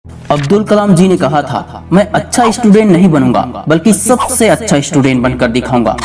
अब्दुल कलाम जी ने कहा था, मैं अच्छा स्टूडेंट नहीं बनूंगा बल्कि सबसे अच्छा स्टूडेंट बनकर दिखाऊंगा।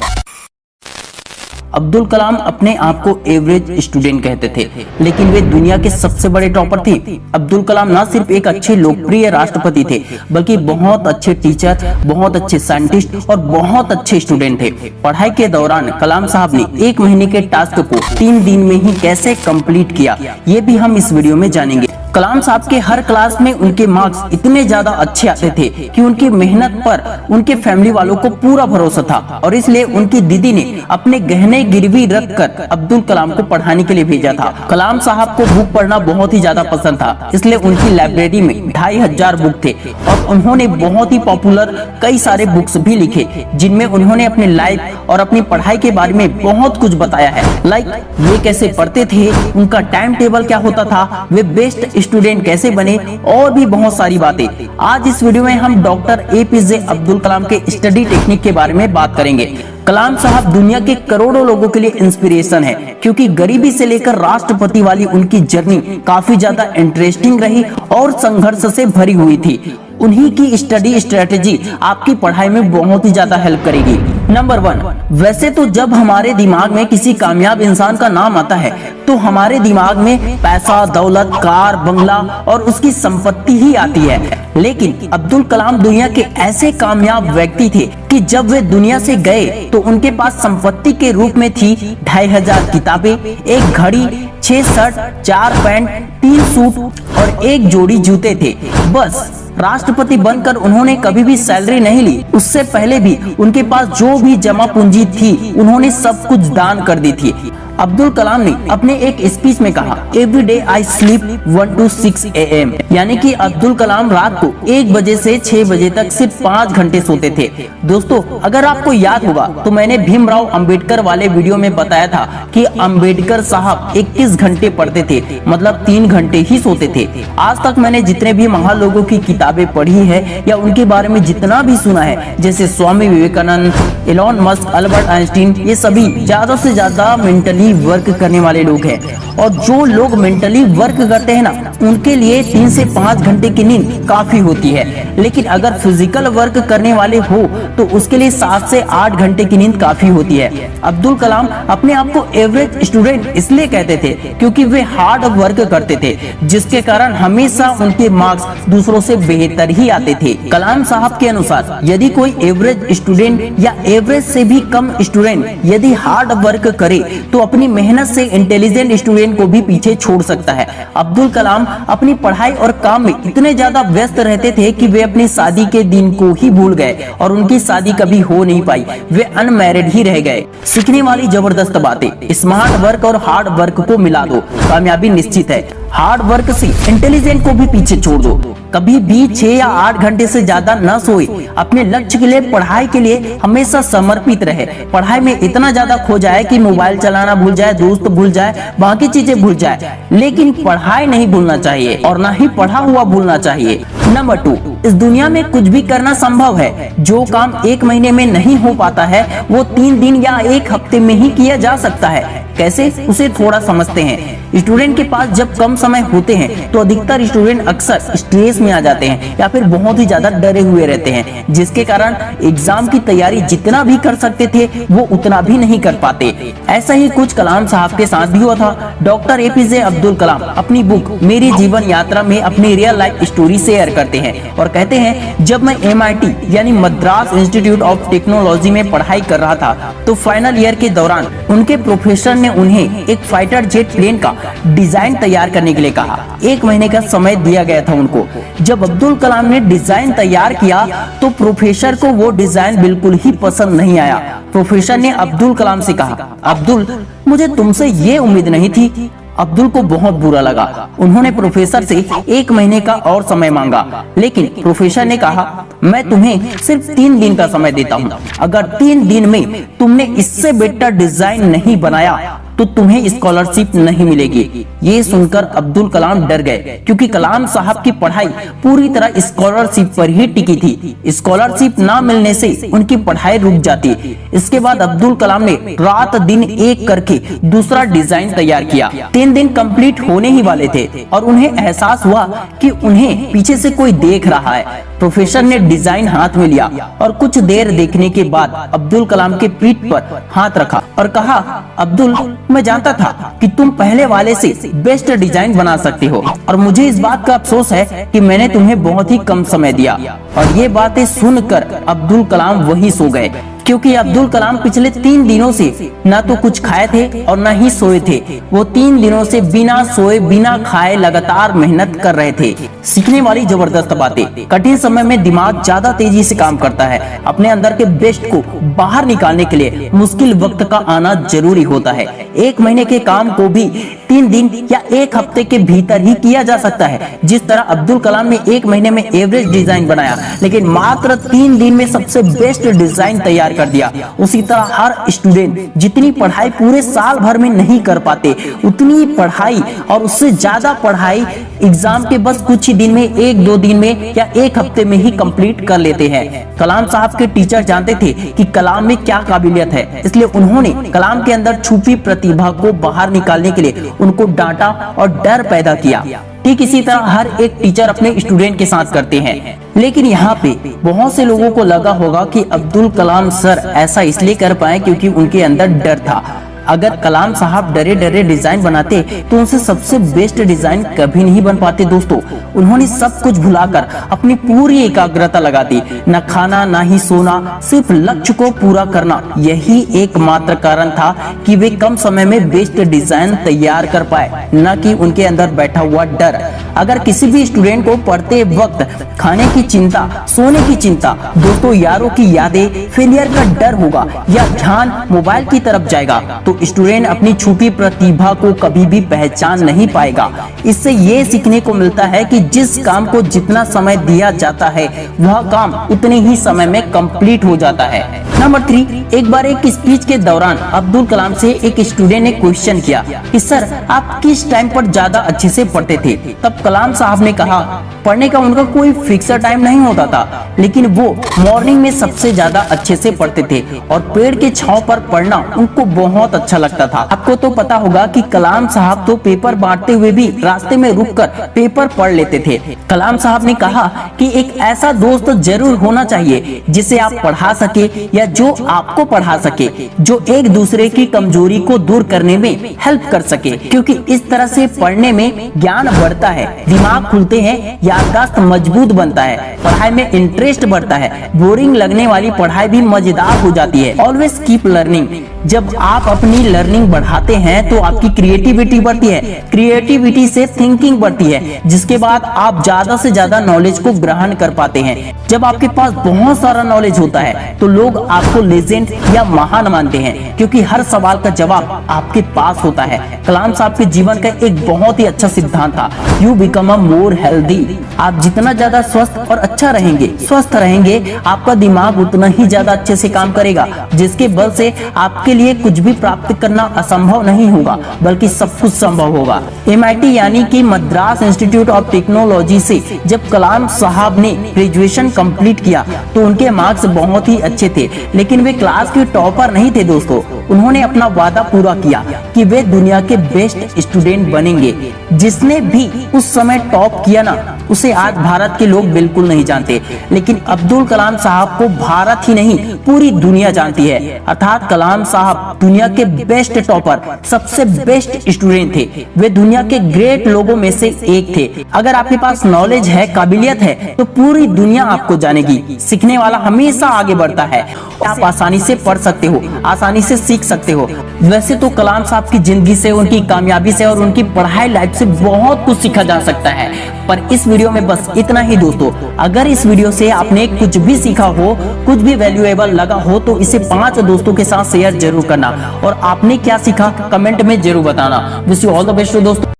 अब्दुल कलाम अपने आप को एवरेज स्टूडेंट कहते थे, लेकिन वे दुनिया के सबसे बड़े टॉपर थे। अब्दुल कलाम न सिर्फ एक अच्छे लोकप्रिय राष्ट्रपति थे, बल्कि बहुत अच्छे टीचर, बहुत अच्छे साइंटिस्ट और बहुत अच्छे स्टूडेंट थे। पढ़ाई के दौरान कलाम साहब ने 1 महीने के टास्क को 3 दिन में ही कैसे कंप्लीट किया, ये भी हम इस वीडियो में जानेंगे। कलाम साहब के हर क्लास में उनके मार्क्स इतने ज्यादा अच्छे आते थे कि उनकी मेहनत पर उनके फैमिली वालों को पूरा भरोसा था और इसलिए उनकी दीदी ने अपने गहने गिरवी रख कर अब्दुल कलाम को पढ़ाने के लिए भेजा था। कलाम साहब को बुक पढ़ना बहुत ही ज्यादा पसंद था, इसलिए उनकी लाइब्रेरी में 2500 बुक थे और उन्होंने बहुत ही पॉपुलर कई सारे बुक्स भी लिखे, जिनमें उन्होंने अपने लाइफ और अपनी पढ़ाई के बारे में बहुत कुछ बताया है। लाइक ये कैसे पढ़ते थे, उनका टाइम टेबल क्या होता था, वे बेस्ट स्टूडेंट कैसे बने और भी बहुत सारी बातें। आज इस वीडियो में हम डॉक्टर एपीजे अब्दुल कलाम के स्टडी टेक्निक के बारे में बात करेंगे। कलाम साहब दुनिया के करोड़ों लोगों के लिए इंस्पिरेशन है, क्योंकि गरीबी से लेकर राष्ट्रपति वाली उनकी जर्नी काफी ज्यादा इंटरेस्टिंग रही और संघर्ष से भरी हुई थी। उन्हीं की स्टडी स्ट्रेटेजी आपकी पढ़ाई में बहुत ही ज्यादा हेल्प करेगी। नंबर 1, वैसे तो जब हमारे दिमाग में किसी कामयाब इंसान का नाम आता है तो हमारे दिमाग में पैसा, दौलत, कार, बंगला और उसकी संपत्ति ही आती है, लेकिन अब्दुल कलाम दुनिया के ऐसे कामयाब व्यक्ति थे कि जब वे दुनिया से गए तो उनके पास संपत्ति के रूप में थी 2500 किताबें, 1 घड़ी, 6 शर्ट, 4 पैंट, 3 सूट और 1 जोड़ी जूते थे। बस राष्ट्रपति बनकर उन्होंने कभी भी सैलरी नहीं ली। उससे पहले भी उनके पास जो भी जमा पूंजी थी उन्होंने सब कुछ दान कर दी थी। अब्दुल कलाम ने अपने एक स्पीच में कहा, every day I sleep 1 to 6 AM, यानी कि अब्दुल कलाम रात को 1 बजे से 6 बजे तक सिर्फ 5 घंटे सोते थे। दोस्तों, अगर आपको याद होगा तो मैंने भीमराव अंबेडकर वाले वीडियो में बताया था कि अंबेडकर साहब 21 घंटे पढ़ते थे, मतलब 3 घंटे ही सोते थे। आज तक मैंने जितने भी महान लोगों की किताबें पढ़ी है या उनके बारे में जितना भी सुना है, जैसे Swami Vivekananda, Elon Musk, Albert Einstein, ये सभी ज्यादा से ज्यादा मेंटली वर्क करने वाले लोग हैं। और जो लोग मेंटली वर्क करते हैं ना, उनके लिए 3 से 5 घंटे की नींद काफी होती है, लेकिन अगर फिजिकल वर्क करने वाले हो तो उसके लिए 7 से 8 घंटे की नींद काफी होती है। अब्दुल कलाम अपने आप को एवरेज स्टूडेंट इसलिए कहते थे क्योंकि वे हार्ड वर्क करते थे, जिसके कारण हमेशा उनके मार्क्स दूसरों से बेहतर ही आते थे। कलाम साहब के अनुसार यदि कोई एवरेज स्टूडेंट या एवरेज से भी कम स्टूडेंट यदि हार्ड वर्क करे तो अपनी मेहनत से इंटेलिजेंट स्टूडेंट को भी पीछे छोड़ सकता है। अब्दुल कलाम अपनी पढ़ाई और काम में इतने ज्यादा व्यस्त रहते थे कि वे अपनी शादी के दिन को ही भूल गए और उनकी शादी कभी हो नहीं पाई, वे अनमैरिड ही रह गए। सीखने वाली जबरदस्त बातें, स्मार्ट वर्क और हार्ड वर्क को मिला दो, कामयाबी निश्चित है। हार्ड वर्क से इंटेलिजेंट को भी पीछे छोड़ दो। कभी भी 6 या 8 घंटे से ज्यादा न सोए। अपने लक्ष्य के लिए, पढ़ाई के लिए हमेशा समर्पित रहे। पढ़ाई में इतना ज्यादा खो जाए कि मोबाइल चलाना भूल जाए, दोस्त भूल जाए, बाकी चीजें भूल जाए, लेकिन पढ़ाई नहीं भूलना चाहिए और ना ही पढ़ा हुआ भूलना चाहिए। नंबर 2, इस दुनिया में कुछ भी करना संभव है। जो काम 1 महीने में नहीं हो पाता है वो 3 दिन या 1 हफ्ते में ही किया जा सकता है। कैसे, उसे थोड़ा समझते हैं। स्टूडेंट के पास जब कम समय होते हैं तो अधिकतर स्टूडेंट अक्सर स्ट्रेस में आ जाते हैं या फिर बहुत ही ज्यादा डरे हुए रहते हैं, जिसके कारण एग्जाम की तैयारी जितना भी कर सकते थे वो उतना भी नहीं कर पाते। ऐसा ही कुछ कलाम साहब के साथ भी हुआ था। डॉक्टर एपीजे अब्दुल कलाम अपनी बुक मेरी जीवन यात्रा में अपनी रियल लाइफ स्टोरी शेयर करते हैं और कहते हैं, जब मैं MIT यानी मद्रास इंस्टीट्यूट ऑफ टेक्नोलॉजी में पढ़ाई कर रहा था तो फाइनल ईयर के दौरान उनके प्रोफेसर ने उन्हें एक फाइटर जेट प्लेन का डिजाइन तैयार करने के लिए कहा। 1 महीने का समय दिया गया था उनको। जब अब्दुल कलाम ने डिजाइन तैयार किया तो प्रोफेसर को वो डिजाइन बिल्कुल ही पसंद नहीं आया। प्रोफेसर ने अब्दुल कलाम से कहा, अब्दुल, मुझे तुमसे ये उम्मीद नहीं थी। अब्दुल को बहुत बुरा लगा। उन्होंने प्रोफेसर से 1 महीने का और समय मांगा, लेकिन प्रोफेसर ने कहा, मैं तुम्हें सिर्फ 3 दिन का समय देता हूँ। अगर 3 दिन में तुमने इससे बेटर डिजाइन नहीं बनाया तो तुम्हें स्कॉलरशिप नहीं मिलेगी। ये सुनकर अब्दुल कलाम डर गए, क्योंकि कलाम साहब की पढ़ाई पूरी तरह स्कॉलरशिप पर ही टिकी थी। स्कॉलरशिप ना मिलने से उनकी पढ़ाई रुक जाती। इसके बाद अब्दुल कलाम ने रात दिन एक करके दूसरा डिजाइन तैयार किया। 3 दिन कंप्लीट होने ही वाले थे और उन्हें एहसास हुआ कि उन्हें पीछे से कोई देख रहा है। प्रोफेसर ने डिजाइन हाथ में लिया और कुछ देर देखने के बाद अब्दुल कलाम के पीठ पर हाथ रखा और कहा, अब्दुल, मैं जानता था कि तुम पहले वाले से बेस्ट डिजाइन बना सकते हो और मुझे इस बात का अफसोस है कि मैंने तुम्हें बहुत ही कम समय दिया। और ये बातें सुनकर अब्दुल कलाम वहीं सो गए, क्योंकि अब्दुल कलाम पिछले 3 दिनों से ना तो कुछ खाए थे और ना ही सोए थे। वो 3 दिनों से बिना सोए बिना खाए लगातार मेहनत कर रहे थे। सीखने वाली जबरदस्त बातें। कठिन समय में दिमाग ज्यादा तेजी से काम करता है। अपने अंदर के बेस्ट को बाहर निकालने के लिए मुश्किल वक्त का आना जरूरी होता है। 1 महीने के काम को भी 3 दिन या 1 हफ्ते के भीतर ही किया जा सकता है। जिस तरह अब्दुल कलाम ने 1 महीने में एवरेज डिजाइन बनाया, लेकिन मात्र 3 दिन में सबसे बेस्ट डिजाइन तैयार कर दिया, उसी तरह हर स्टूडेंट जितनी पढ़ाई पूरे साल भर में नहीं कर पाते, उतनी पढ़ाई और उससे ज्यादा पढ़ाई एग्जाम के बस कुछ ही दिन में, 1-2 दिन में या 1 हफ्ते में ही कंप्लीट कर लेते हैं। कलाम साहब के टीचर जानते थे कि कलाम में क्या काबिलियत है, इसलिए उन्होंने कलाम के अंदर छुपी प्रतिभा को बाहर निकालने के लिए उनको डांटा और डर पैदा किया। ठीक इसी तरह हर एक टीचर अपने स्टूडेंट के साथ करते हैं। लेकिन यहाँ पे बहुत से लोगों को लगा होगा कि अब्दुल कलाम सर ऐसा इसलिए कर पाए क्योंकि उनके अंदर डर था। अगर कलाम साहब डरे डरे डिजाइन बनाते तो उनसे सबसे बेस्ट डिजाइन कभी नहीं बन पाते। दोस्तों, उन्होंने सब कुछ भुलाकर अपनी पूरी एकाग्रता लगा दी। न खाना ना ही सोना, सिर्फ लक्ष्य को पूरा करना, यही एकमात्र कारण था कि वे कम समय में बेस्ट डिजाइन तैयार कर पाए, न कि उनके अंदर बैठा हुआ डर। अगर किसी भी स्टूडेंट को पढ़ते वक्त खाने की चिंता, सोने की चिंता, दोस्तों यारों की यादें, फेलियर का डर होगा या ध्यान मोबाइल की तरफ जाएगा, तो स्टूडेंट अपनी छुपी प्रतिभा को कभी भी पहचान नहीं पाएगा। इससे ये सीखने को मिलता है कि जिस काम को जितना समय दिया जाता है वह काम उतने ही समय में कंप्लीट हो जाता है। नंबर 3, एक बार एक स्पीच के दौरान अब्दुल कलाम से एक स्टूडेंट ने क्वेश्चन किया कि सर, आप किस टाइम पर ज्यादा अच्छे से पढ़ते थे? तब कलाम साहब ने कहा, पढ़ने का उनका कोई फिक्स टाइम नहीं होता था, लेकिन वो मॉर्निंग में सबसे ज्यादा अच्छे से पढ़ते थे और पेड़ के छांव पर पढ़ना उनको बहुत अच्छा लगता था। आपको तो पता होगा कि कलाम साहब तो पेपर बांटते हुए भी रास्ते में रुककर पेपर पढ़ लेते थे। कलाम साहब ने कहा कि एक ऐसा दोस्त जरूर होना चाहिए जिसे आप पढ़ा सके या जो आपको पढ़ा सके, जो एक दूसरे की कमजोरी को दूर करने में हेल्प कर सके, क्योंकि इस तरह से पढ़ने में ज्ञान बढ़ता है, दिमाग खुलते हैं, याददाश्त मजबूत बनता है, पढ़ाई में इंटरेस्ट बढ़ता है, बोरिंग लगने वाली पढ़ाई भी मजेदार हो जाती है। Always keep learning. जब आप अपनी लर्निंग बढ़ाते हैं तो आपकी क्रिएटिविटी बढ़ती है, क्रिएटिविटी से थिंकिंग बढ़ती है, जिसके बाद आप ज्यादा से ज्यादा नॉलेज को ग्रहण कर पाते हैं। जब आपके पास बहुत सारा नॉलेज होता है तो लोग आपको लेजेंड या महान मानते हैं, क्योंकि हर सवाल का जवाब आपके पास होता है। कलाम साहब के जीवन का एक बहुत ही अच्छा सिद्धांत था, you become a more healthy. आप जितना ज्यादा स्वस्थ और अच्छा रहेंगे, स्वस्थ रहेंगे, आपका दिमाग उतना ही ज्यादा अच्छे से काम करेगा, जिसके बल से आपके लिए कुछ भी प्राप्त करना असंभव नहीं होगा, बल्कि सब कुछ संभव होगा। MIT यानी कि मद्रास इंस्टीट्यूट ऑफ टेक्नोलॉजी से जब कलाम साहब ने ग्रेजुएशन कंप्लीट किया तो उनके मार्क्स बहुत ही अच्छे थे, लेकिन वे क्लास के टॉपर नहीं थे। दोस्तों, उन्होंने अपना वादा पूरा किया कि वे दुनिया के बेस्ट स्टूडेंट बनेंगे। जिसने भी उस समय टॉप किया ना, उसे आज भारत के लोग बिल्कुल नहीं जानते, लेकिन अब्दुल कलाम साहब को भारत ही नहीं पूरी दुनिया जानती है। अर्थात कलाम साहब दुनिया के बेस्ट टॉपर, सबसे बेस्ट स्टूडेंट थे। वे दुनिया के ग्रेट लोगों में से एक थे। अगर आपके पास नॉलेज है, काबिलियत है, तो पूरी दुनिया आपको जानेगी। सीखने वाला हमेशा आगे बढ़ता है। आप आसानी से पढ़ सकते हो, आसानी से सीख सकते हो। वैसे तो कलाम साहब की जिंदगी से, उनकी कामयाबी से और उनकी पढ़ाई लाइफ से बहुत कुछ सीखा जा सकता है, पर इस वीडियो में बस इतना ही। दोस्तों, अगर इस वीडियो से आपने कुछ भी सीखा हो, कुछ भी वैल्यूएबल लगा हो, तो इसे 5 दोस्तों के साथ शेयर जरूर करना और आपने क्या सीखा कमेंट में जरूर बताना। Wish you all the best दोस्तों।